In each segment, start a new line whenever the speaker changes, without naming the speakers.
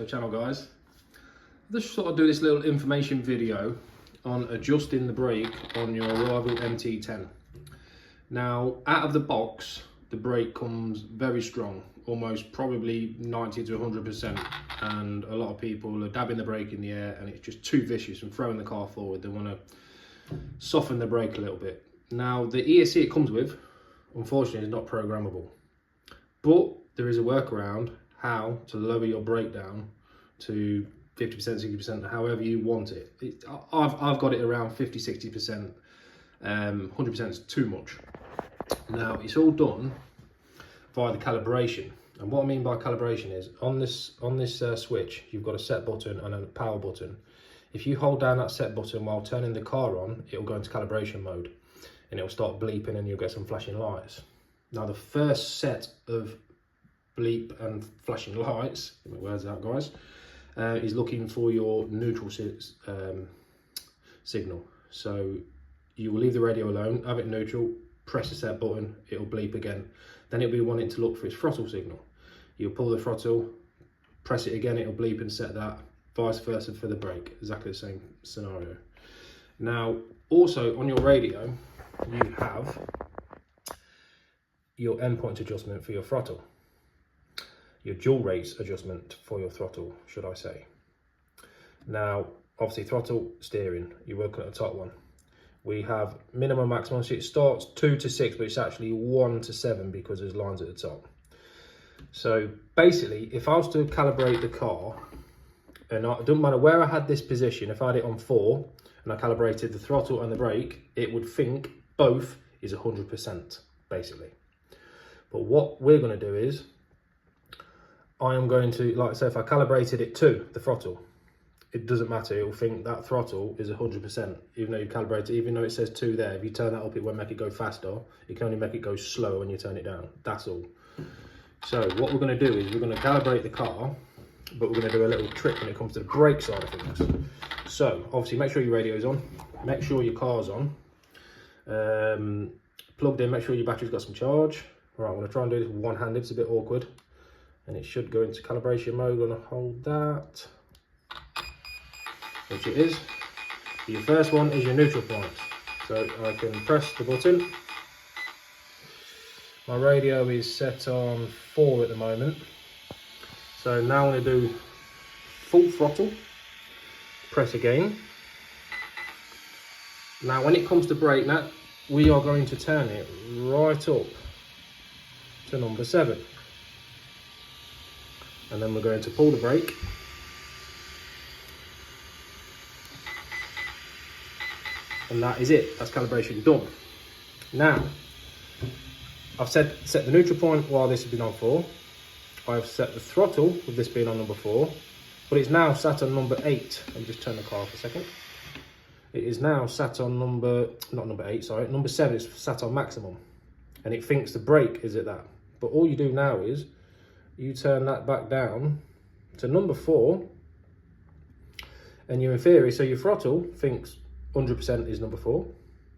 the channel, guys. Just thought I'd do this little information video on adjusting the brake on your rival MT10. Now, out of the box, the brake comes very strong, almost probably 90 to 100%, and a lot of people are dabbing the brake in the air and it's just too vicious and throwing the car forward. They want to soften the brake a little bit. Now, the ESC it comes with, unfortunately, is not programmable, but there is a workaround how to lower your brake down to 50%, 60%, however you want it. I've got it around 50, 60%. 100% is too much. Now, it's all done via the calibration. And what I mean by calibration is on this switch, you've got a set button and a power button. If you hold down that set button while turning the car on, it'll go into calibration mode and it'll start bleeping and you'll get some flashing lights. Now, the first set of bleep and flashing lights, get my words out, guys, is looking for your neutral signal. So you will leave the radio alone, have it neutral, press the set button, it'll bleep again. Then it'll be wanting to look for its throttle signal. You'll pull the throttle, press it again, it'll bleep and set that. Vice versa for the brake, exactly the same scenario. Now, also on your radio, you have your endpoint adjustment for your throttle. Your dual rates adjustment for your throttle, should I say. Now, obviously throttle, steering, you're looking at the top one. We have minimum, maximum, so it starts 2 to 6, but it's actually 1 to 7 because there's lines at the top. So basically, if I was to calibrate the car, and it doesn't matter where I had this position, if I had it on 4, and I calibrated the throttle and the brake, it would think both is 100%, basically. But what we're gonna do is, I am going to, like I say, if I calibrated it to the throttle, it doesn't matter, it will think that throttle is 100%, even though you calibrate it, even though it says 2 there. If you turn that up, it won't make it go faster. It can only make it go slower when you turn it down, that's all. So what we're going to do is we're going to calibrate the car, but we're going to do a little trick when it comes to the brake side of things. So obviously make sure your radio's on, make sure your car's on, plugged in, make sure your battery's got some charge. Right, I'm going to try and do this one-handed, it's a bit awkward. And it should go into calibration mode. I'm going to hold that, which it is. Your first one is your neutral point. So I can press the button. My radio is set on 4 at the moment. So now I'm going to do full throttle. Press again. Now when it comes to brake, now we are going to turn it right up to number 7. And then we're going to pull the brake. And that is it, that's calibration done. Now, I've set the neutral point while this has been on 4. I've set the throttle with this being on number 4, but it's now sat on number 8. Let me just turn the car off a second. It is now sat on number 7 is sat on maximum. And it thinks the brake is at that. But all you do now is, you turn that back down to number 4, and you're in theory, so your throttle thinks 100% is number 4.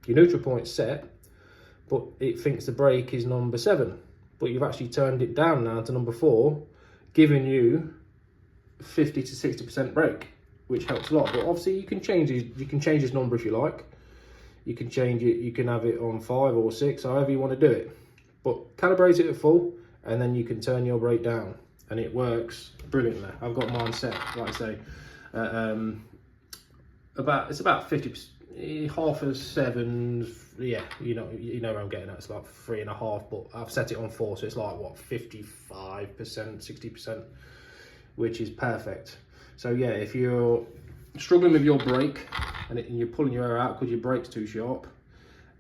Your neutral point's set, but it thinks the brake is number 7. But you've actually turned it down now to number 4, giving you 50 to 60% brake, which helps a lot. But obviously you can change this number if you like. You can change it, you can have it on 5 or 6, however you want to do it. But calibrate it at full, and then you can turn your brake down, and it works brilliantly. I've got mine set, like I say, it's about 50%, half of 7, yeah, you know where I'm getting at. It's like 3.5, but I've set it on 4, so it's like what, 55%, 60%, which is perfect. So yeah, if you're struggling with your brake and you're pulling your air out because your brake's too sharp,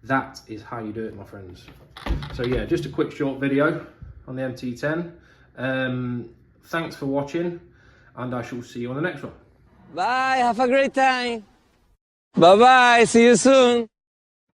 that is how you do it, my friends. So yeah, just a quick short video on the MT10. Thanks for watching, and I shall see you on the next one.
Bye, have a great time. Bye bye, see you soon.